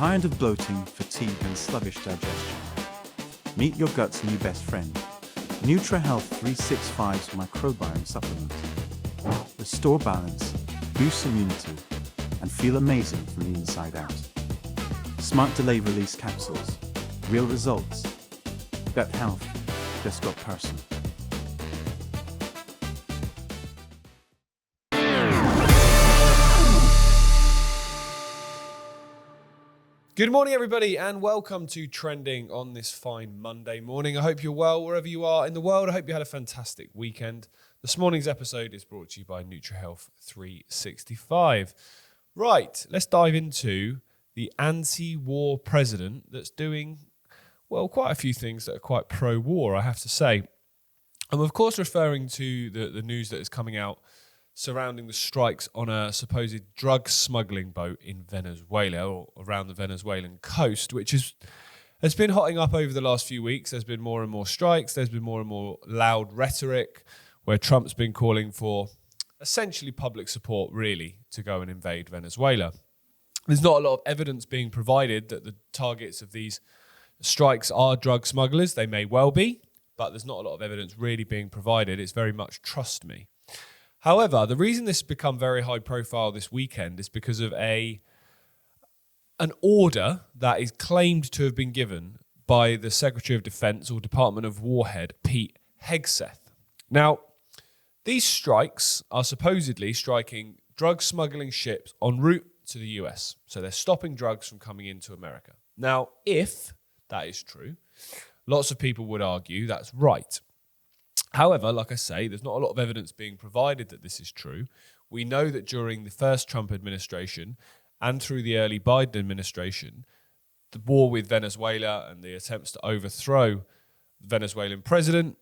Tired of bloating, fatigue and sluggish digestion? Meet your gut's new best friend, NutriHealth 365's microbiome supplement. Restore balance, boost immunity, and feel amazing from the inside out. Smart delay release capsules, real results. Gut health just got personal. Good morning, everybody, and welcome to Trending on this fine Monday morning. I hope you're well wherever you are in the world. I hope you had a fantastic weekend. This morning's episode is brought to you by NutriHealth 365. Right, let's dive into the anti-war president that's doing, well, quite a few things that are quite pro-war, I have to say. I'm, of course, referring to the news that is coming out surrounding the strikes on a supposed drug smuggling boat in Venezuela or around the Venezuelan coast, which has been hotting up over the last few weeks. There's been more and more strikes. There's been more and more loud rhetoric where Trump's been calling for essentially public support, really, to go and invade Venezuela. There's not a lot of evidence being provided that the targets of these strikes are drug smugglers. They may well be, but there's not a lot of evidence really being provided. It's very much trust me. However, the reason this has become very high profile this weekend is because of an order that is claimed to have been given by the Secretary of Defense or Department of War head, Pete Hegseth. Now, these strikes are supposedly striking drug smuggling ships en route to the US. So they're stopping drugs from coming into America. Now, if that is true, lots of people would argue that's right. However, like I say, there's not a lot of evidence being provided that this is true. We know that during the first Trump administration and through the early Biden administration, the war with Venezuela and the attempts to overthrow the Venezuelan president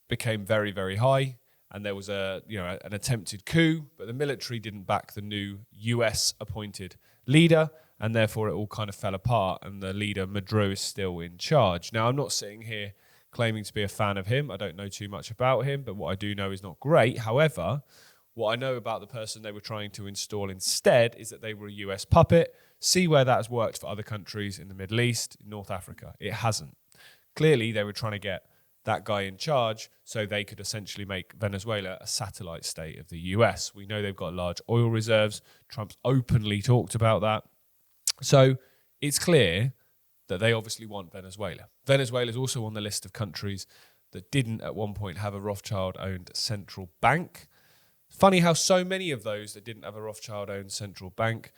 became very, very high. And there was an attempted coup, but the military didn't back the new US-appointed leader, and therefore it all kind of fell apart, and the leader, Maduro, is still in charge. Now, I'm not sitting here claiming to be a fan of him. I don't know too much about him, but what I do know is not great. However, what I know about the person they were trying to install instead is that they were a US puppet. See where that has worked for other countries in the Middle East, in North Africa. It hasn't. Clearly, they were trying to get that guy in charge so they could essentially make Venezuela a satellite state of the US. We know they've got large oil reserves. Trump's openly talked about that. So it's clear that they obviously want Venezuela. Venezuela is also on the list of countries that didn't at one point have a Rothschild-owned central bank. Funny how so many of those that didn't have a Rothschild-owned central bank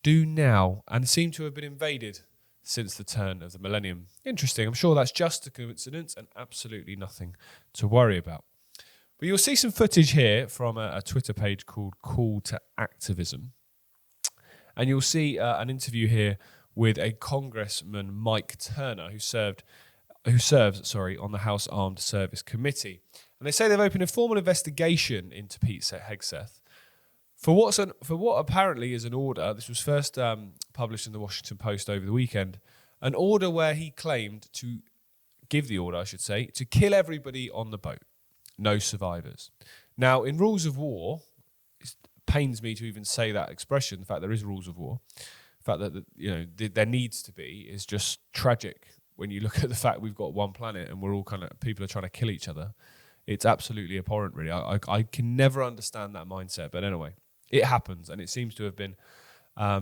do now and seem to have been invaded since the turn of the millennium. Interesting. I'm sure that's just a coincidence and absolutely nothing to worry about. But you'll see some footage here from a Twitter page called Call to Activism. And you'll see an interview here with a Congressman, Mike Turner, who serves on the House Armed Service Committee. And they say they've opened a formal investigation into Pete Hegseth for what apparently is an order. This was first published in the Washington Post over the weekend, an order where he claimed to give the order, I should say, to kill everybody on the boat, no survivors. Now, in rules of war, it pains me to even say that expression, the fact there is rules of war. The fact that there needs to be is just tragic when you look at the fact we've got one planet and we're all people are trying to kill each other. It's absolutely abhorrent, really. I can never understand that mindset, but anyway, it happens, and it seems to have been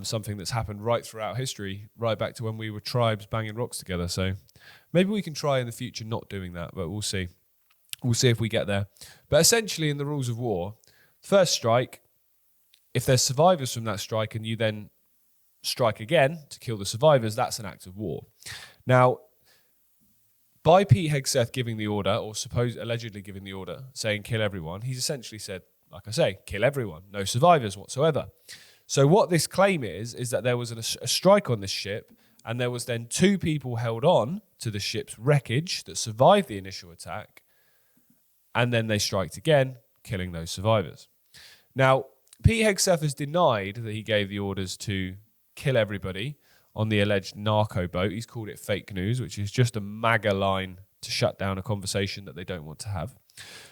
something that's happened right throughout history, right back to when we were tribes banging rocks together. So maybe we can try in the future not doing that, but we'll see. We'll see if we get there. But essentially, in the rules of war, first strike, if there's survivors from that strike and you then strike again to kill the survivors, that's an act of war. Now, by Pete Hegseth giving the order, or allegedly giving the order, saying kill everyone, he's essentially said, like I say, kill everyone, no survivors whatsoever. So what this claim is that there was a strike on this ship, and there was then 2 people held on to the ship's wreckage that survived the initial attack, and then they striked again, killing those survivors. Now, Pete Hegseth has denied that he gave the orders to kill everybody on the alleged narco-boat. He's called it fake news, which is just a MAGA line to shut down a conversation that they don't want to have.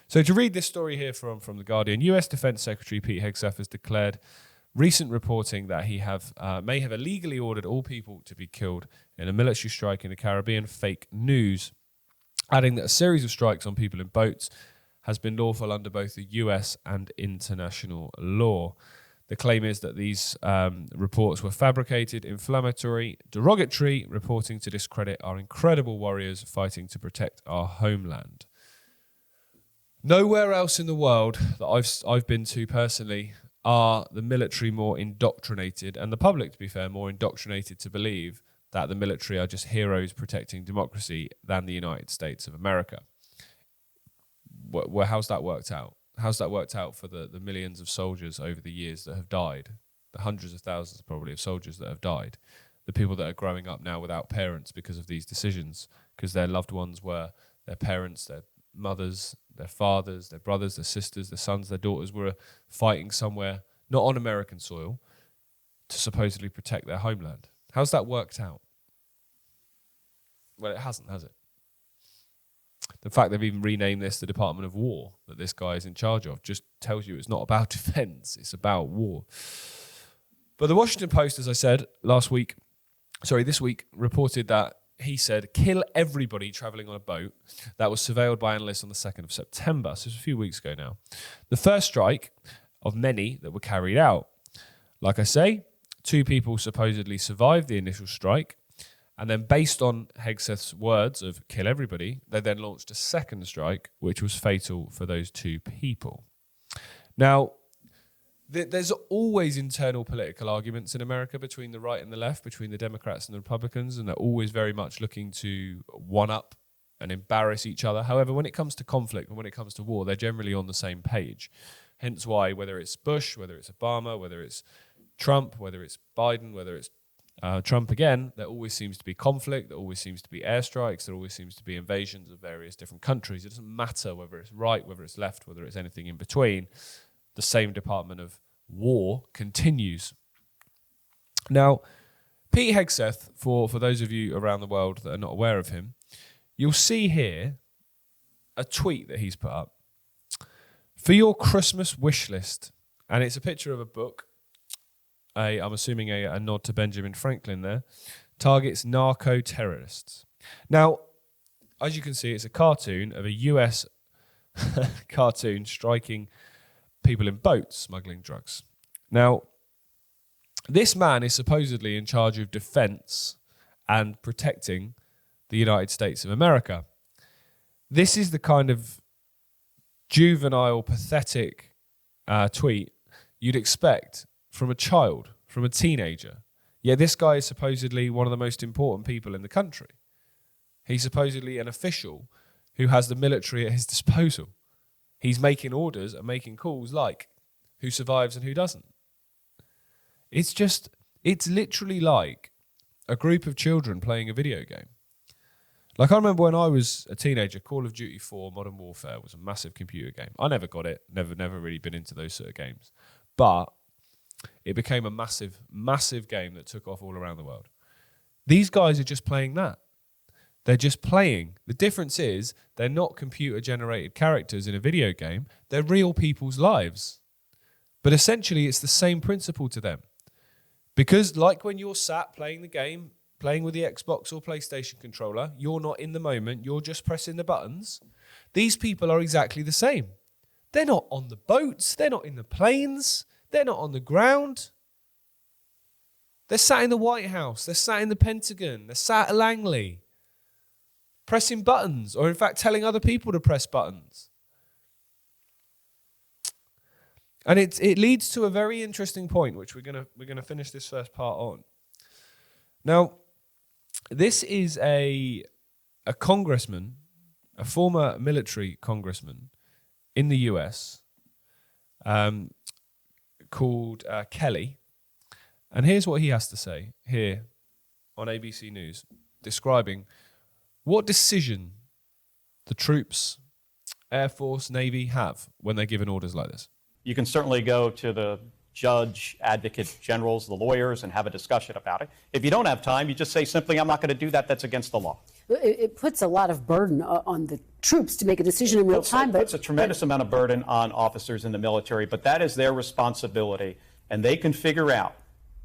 So to read this story here from The Guardian, US Defense Secretary Pete Hegseth has declared recent reporting that he may have illegally ordered all people to be killed in a military strike in the Caribbean fake news, adding that a series of strikes on people in boats has been lawful under both the US and international law. The claim is that these reports were fabricated, inflammatory, derogatory, reporting to discredit our incredible warriors fighting to protect our homeland. Nowhere else in the world that I've been to personally are the military more indoctrinated, and the public, to be fair, more indoctrinated to believe that the military are just heroes protecting democracy than the United States of America. How's that worked out? How's that worked out for the millions of soldiers over the years that have died? The hundreds of thousands probably of soldiers that have died. The people that are growing up now without parents because of these decisions, because their loved ones were their parents, their mothers, their fathers, their brothers, their sisters, their sons, their daughters were fighting somewhere, not on American soil, to supposedly protect their homeland. How's that worked out? Well, it hasn't, has it? The fact they've even renamed this the Department of War, that this guy is in charge of, just tells you it's not about defense, it's about war. But the Washington Post, as I said this week, reported that he said, kill everybody traveling on a boat. That was surveilled by analysts on the 2nd of September, so it's a few weeks ago now. The first strike of many that were carried out. Like I say, 2 people supposedly survived the initial strike, and then based on Hegseth's words of kill everybody, they then launched a second strike, which was fatal for those 2 people. Now, there's always internal political arguments in America between the right and the left, between the Democrats and the Republicans, and they're always very much looking to one-up and embarrass each other. However, when it comes to conflict and when it comes to war, they're generally on the same page. Hence why, whether it's Bush, whether it's Obama, whether it's Trump, whether it's Biden, whether it's Trump again, there always seems to be conflict, there always seems to be airstrikes, there always seems to be invasions of various different countries. It doesn't matter whether it's right, whether it's left, whether it's anything in between. The same Department of War continues. Now, Pete Hegseth, for those of you around the world that are not aware of him, you'll see here a tweet that he's put up. For your Christmas wish list, and it's a picture of a book, I'm assuming a nod to Benjamin Franklin there, targets narco-terrorists. Now, as you can see, it's a cartoon of a US cartoon striking people in boats smuggling drugs. Now, this man is supposedly in charge of defense and protecting the United States of America. This is the kind of juvenile, pathetic tweet you'd expect from a child, from a teenager. Yet this guy is supposedly one of the most important people in the country. He's supposedly an official who has the military at his disposal. He's making orders and making calls like who survives and who doesn't. It's literally like a group of children playing a video game. Like, I remember when I was a teenager, Call of Duty 4 Modern Warfare was a massive computer game. I never got it, never really been into those sort of games. But it became a massive, massive game that took off all around the world. These guys are just playing that. They're just playing. The difference is they're not computer-generated characters in a video game. They're real people's lives. But essentially, it's the same principle to them. Because like when you're sat playing the game, playing with the Xbox or PlayStation controller, you're not in the moment, you're just pressing the buttons. These people are exactly the same. They're not on the boats, they're not in the planes, they're not on the ground. They're sat in the White House, they're sat in the Pentagon, they're sat at Langley, pressing buttons, or in fact telling other people to press buttons. And it leads to a very interesting point, which we're gonna finish this first part on. Now, this is a congressman, a former military congressman in the US, called Kelly. And here's what he has to say here on ABC News, describing what decision the troops, Air Force, Navy have when they're given orders like this. You can certainly go to the judge, advocate generals, the lawyers, and have a discussion about it. If you don't have time, you just say simply, I'm not going to do that. That's against the law. It puts a lot of burden on the troops to make a decision in real time. It puts a tremendous amount of burden on officers in the military, but that is their responsibility and they can figure out,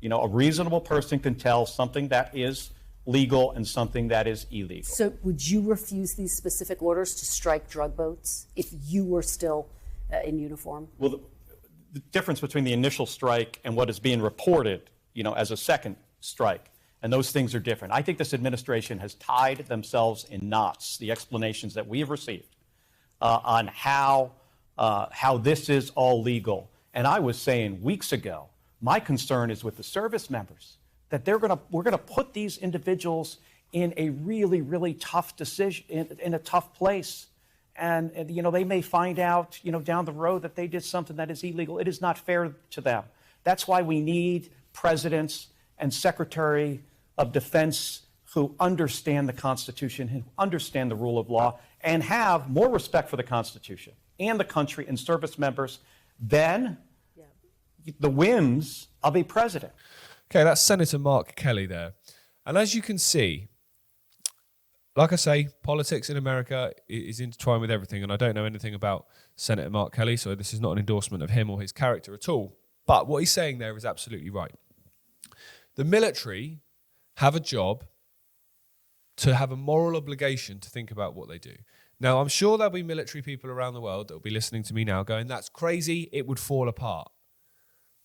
a reasonable person can tell something that is legal and something that is illegal. So would you refuse these specific orders to strike drug boats if you were still in uniform? Well, the difference between the initial strike and what is being reported, as a second strike, and those things are different. I think this administration has tied themselves in knots, the explanations that we have received on how this is all legal. And I was saying weeks ago, my concern is with the service members, that we're gonna put these individuals in a really, really tough decision, in a tough place. And they may find out, down the road that they did something that is illegal. It is not fair to them. That's why we need presidents and Secretary of Defense who understand the Constitution, who understand the rule of law, and have more respect for the Constitution and the country and service members than the whims of a president. Okay, that's Senator Mark Kelly there. And as you can see, like I say, politics in America is intertwined with everything, and I don't know anything about Senator Mark Kelly, so this is not an endorsement of him or his character at all. But what he's saying there is absolutely right. The military have a job to have a moral obligation to think about what they do. Now, I'm sure there'll be military people around the world that will be listening to me now going, that's crazy, it would fall apart.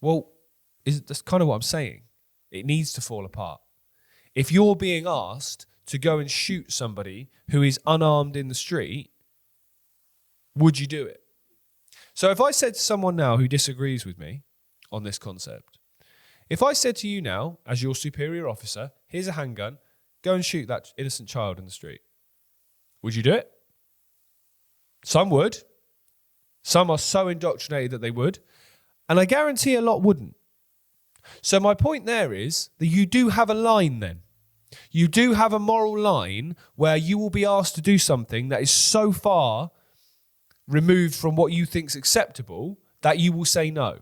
Well, that's kind of what I'm saying. It needs to fall apart. If you're being asked to go and shoot somebody who is unarmed in the street, would you do it? So if I said to someone now who disagrees with me on this concept, if I said to you now, as your superior officer, here's a handgun, go and shoot that innocent child in the street, would you do it? Some would. Some are so indoctrinated that they would. And I guarantee a lot wouldn't. So my point there is that you do have a line then. You do have a moral line where you will be asked to do something that is so far removed from what you think is acceptable that you will say no.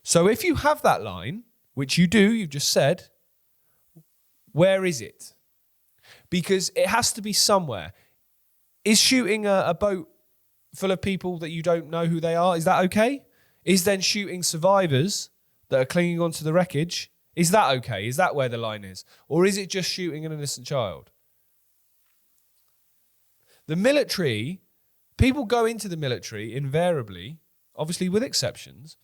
So if you have that line, which you do, you've just said, where is it? Because it has to be somewhere. Is shooting a boat full of people that you don't know who they are, is that okay? Is then shooting survivors that are clinging onto the wreckage, is that okay? Is that where the line is? Or is it just shooting an innocent child? The military, people go into the military invariably, obviously with exceptions.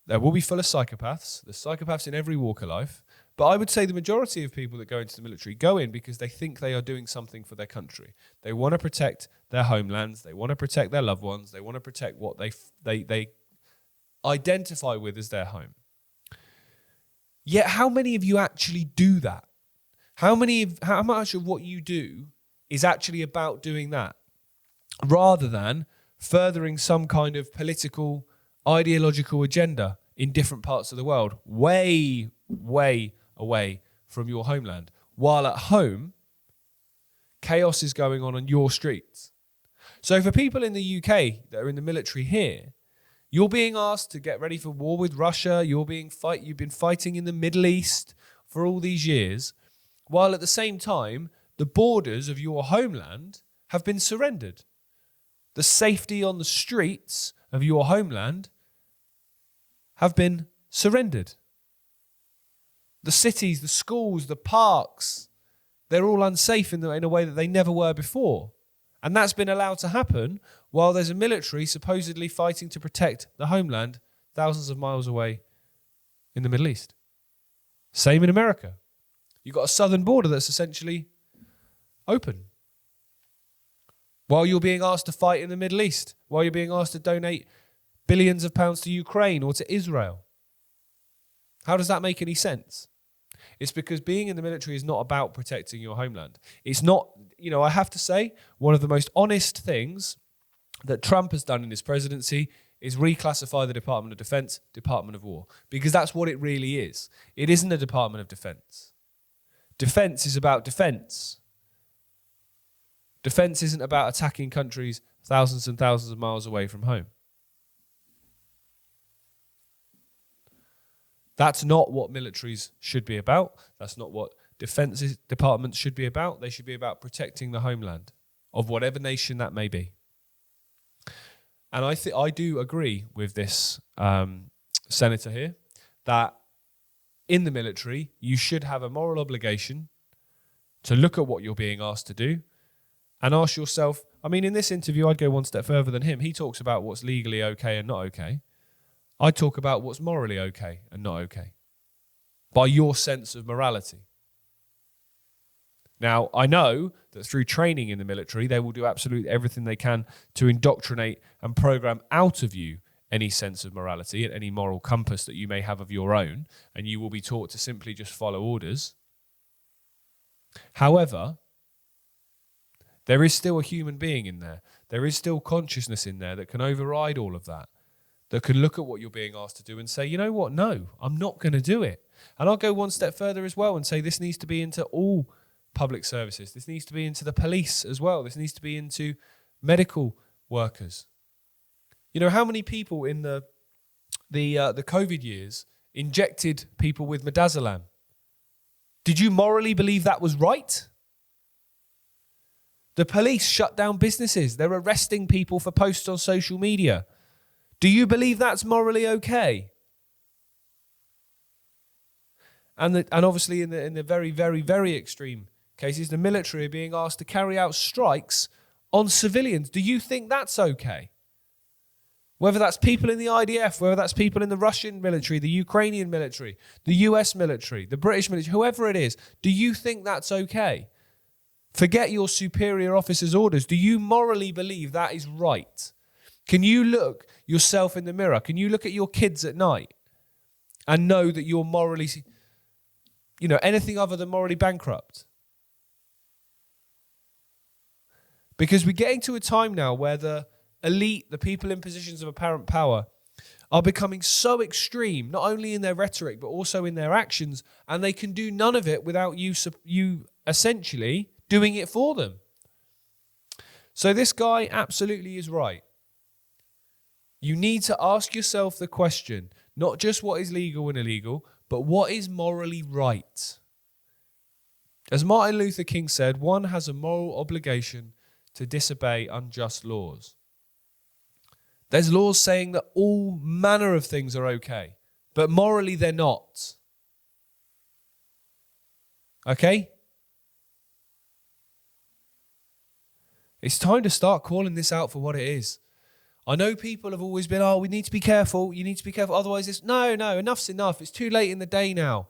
There will be full of psychopaths. There's psychopaths in every walk of life. But I would say the majority of people that go into the military go in because they think they are doing something for their country. They want to protect their homelands. They want to protect their loved ones. They want to protect what they identify with as their home. Yet how many of you actually do that? How much of what you do is actually about doing that rather than furthering some kind of political, ideological agenda in different parts of the world, way, way away from your homeland, while at home, chaos is going on your streets. So for people in the UK that are in the military here, you're being asked to get ready for war with Russia. You've been fighting in the Middle East for all these years, while at the same time, the borders of your homeland have been surrendered. The safety on the streets of your homeland have been surrendered. The cities, the schools, the parks, they're all unsafe in a way that they never were before. And that's been allowed to happen while there's a military supposedly fighting to protect the homeland thousands of miles away in the Middle East. Same in America. You've got a southern border that's essentially open. While you're being asked to fight in the Middle East, while you're being asked to donate billions of pounds to Ukraine or to Israel. How does that make any sense? It's because being in the military is not about protecting your homeland. It's not, I have to say, one of the most honest things that Trump has done in his presidency is reclassify the Department of Defense, Department of War, because that's what it really is. It isn't a Department of Defense. Defense is about defense. Defense isn't about attacking countries thousands and thousands of miles away from home. That's not what militaries should be about. That's not what defense departments should be about. They should be about protecting the homeland of whatever nation that may be. And I do agree with this senator here, that in the military, you should have a moral obligation to look at what you're being asked to do and ask yourself, I mean, in this interview, I'd go one step further than him. He talks about what's legally okay and not okay. I talk about what's morally okay and not okay by your sense of morality. Now, I know that through training in the military, they will do absolutely everything they can to indoctrinate and program out of you any sense of morality and any moral compass that you may have of your own, and you will be taught to simply just follow orders. However, there is still a human being in there. There is still consciousness in there that can override all of that, that can look at what you're being asked to do and say, you know what, no, I'm not going to do it. And I'll go one step further as well and say this needs to be into all public services. This needs to be into the police as well. This needs to be into medical workers. You know, how many people in the COVID years injected people with midazolam? Did you morally believe that was right? The police shut down businesses. They're arresting people for posts on social media. Do you believe that's morally okay? And obviously in the very, very, very extreme cases, the military are being asked to carry out strikes on civilians. Do you think that's okay? Whether that's people in the IDF, whether that's people in the Russian military, the Ukrainian military, the US military, the British military, whoever it is, do you think that's okay? Forget your superior officer's orders. Do you morally believe that is right? Can you look yourself in the mirror? Can you look at your kids at night and know that you're morally, anything other than morally bankrupt? Because we're getting to a time now where the elite, the people in positions of apparent power, are becoming so extreme, not only in their rhetoric, but also in their actions, and they can do none of it without you essentially doing it for them. So this guy absolutely is right. You need to ask yourself the question, not just what is legal and illegal, but what is morally right. As Martin Luther King said, one has a moral obligation to disobey unjust laws. There's laws saying that all manner of things are okay, but morally they're not. Okay? It's time to start calling this out for what it is. I know people have always been, we need to be careful, you need to be careful, otherwise it's, no, enough's enough, it's too late in the day now.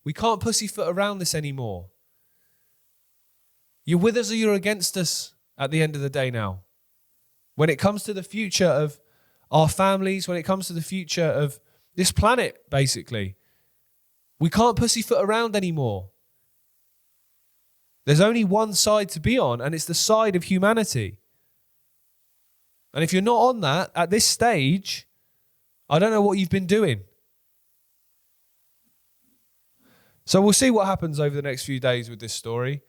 We can't pussyfoot around this anymore. You're with us or you're against us at the end of the day now. When it comes to the future of our families, when it comes to the future of this planet, basically, we can't pussyfoot around anymore. There's only one side to be on, and it's the side of humanity. And if you're not on that at this stage, I don't know what you've been doing. So we'll see what happens over the next few days with this story.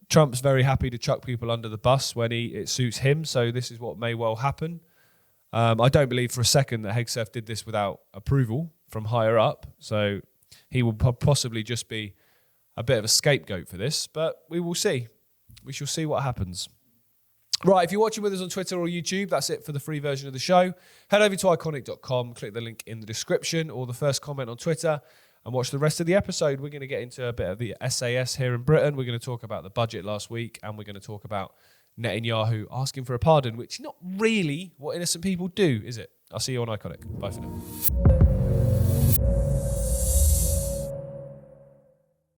Trump's very happy to chuck people under the bus when it suits him, so this is what may well happen. I don't believe for a second that Hegseth did this without approval from higher up, so he will possibly just be a bit of a scapegoat for this, but we will see. We shall see what happens. Right, if you're watching with us on Twitter or YouTube, that's it for the free version of the show. Head over to iconic.com, click the link in the description or the first comment on Twitter, and watch the rest of the episode. We're going to get into a bit of the SAS here in Britain. We're going to talk about the budget last week, and we're going to talk about Netanyahu asking for a pardon, which is not really what innocent people do, is it? I'll see you on Iconic. Bye for now.